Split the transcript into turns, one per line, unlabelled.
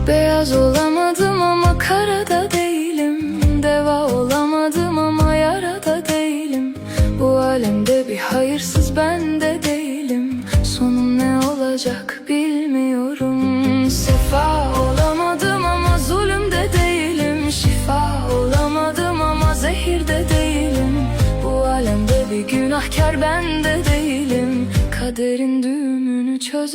Beyaz olamadım ama kara da değilim. Deva olamadım ama yara da değilim. Bu alemde bir hayırsız ben de değilim. Sonum ne olacak bilmiyorum. Sefa olamadım ama zulüm de değilim. Şifa olamadım ama zehir de değilim. Bu alemde bir günahkar ben de değilim. Kaderin düğümünü çöz